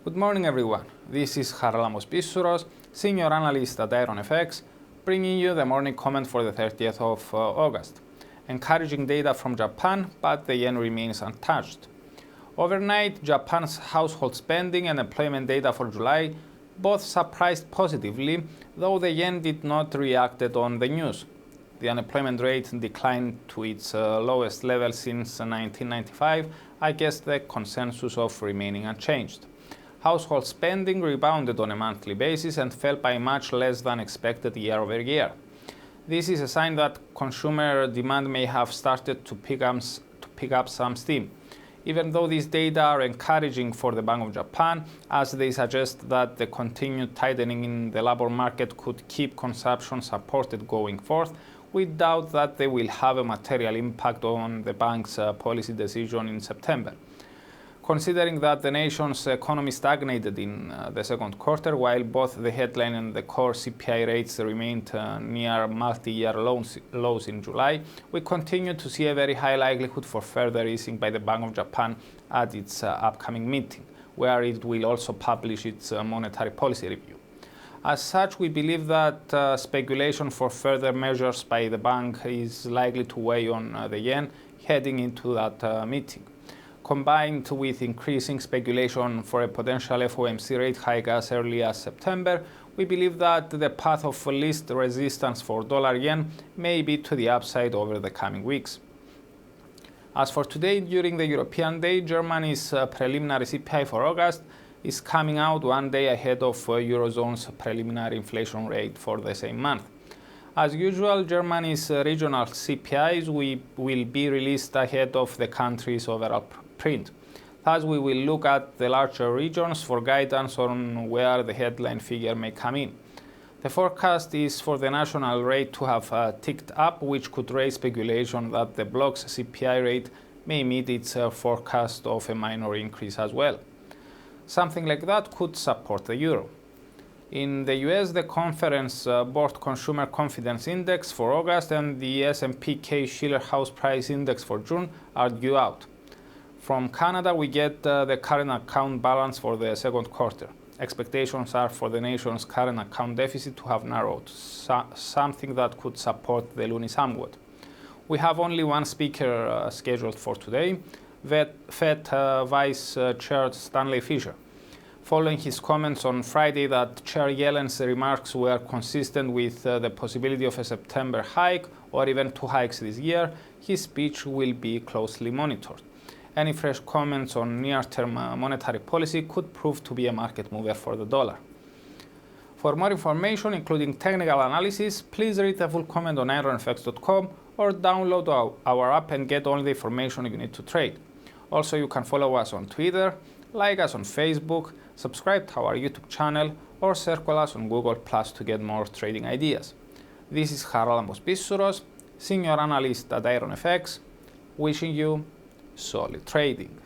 Good morning everyone, this is Charalambos Pissouros, Senior Analyst at IronFX, bringing you the morning comment for the 30th of August. Encouraging data from Japan, but the yen remains untouched. Overnight, Japan's household spending and employment data for July both surprised positively, though the yen did not react on the news. The unemployment rate declined to its lowest level since 1995, against the consensus of remaining unchanged. Household spending rebounded on a monthly basis and fell by much less than expected year over year. This is a sign that consumer demand may have started to pick up some steam. Even though these data are encouraging for the Bank of Japan, as they suggest that the continued tightening in the labor market could keep consumption supported going forth, we doubt that they will have a material impact on the bank's policy decision in September. Considering that the nation's economy stagnated in the second quarter, while both the headline and the core CPI rates remained near multi-year lows in July, we continue to see a very high likelihood for further easing by the Bank of Japan at its upcoming meeting, where it will also publish its monetary policy review. As such, we believe that speculation for further measures by the bank is likely to weigh on the yen heading into that meeting. Combined with increasing speculation for a potential FOMC rate hike as early as September, we believe that the path of least resistance for dollar-yen may be to the upside over the coming weeks. As for today, during the European day, Germany's preliminary CPI for August is coming out one day ahead of Eurozone's preliminary inflation rate for the same month. As usual, Germany's regional CPIs will be released ahead of the country's overall print. Thus, we will look at the larger regions for guidance on where the headline figure may come in. The forecast is for the national rate to have ticked up, which could raise speculation that the bloc's CPI rate may meet its forecast of a minor increase as well. Something like that could support the euro. In the US, the Conference Board Consumer Confidence Index for August and the S&P Case-Shiller House Price Index for June are due out. From Canada, we get the current account balance for the second quarter. Expectations are for the nation's current account deficit to have narrowed, something that could support the loonie somewhat. We have only one speaker scheduled for today, Fed Vice Chair Stanley Fischer. Following his comments on Friday that Chair Yellen's remarks were consistent with the possibility of a September hike or even 2 hikes this year, his speech will be closely monitored. Any fresh comments on near-term monetary policy could prove to be a market mover for the dollar. For more information, including technical analysis, please read the full comment on IronFX.com or download our app and get all the information you need to trade. Also, you can follow us on Twitter, like us on Facebook, subscribe to our YouTube channel, or circle us on Google Plus to get more trading ideas. This is Charalambos Pissouros, Senior Analyst at IronFX, wishing you solid trading.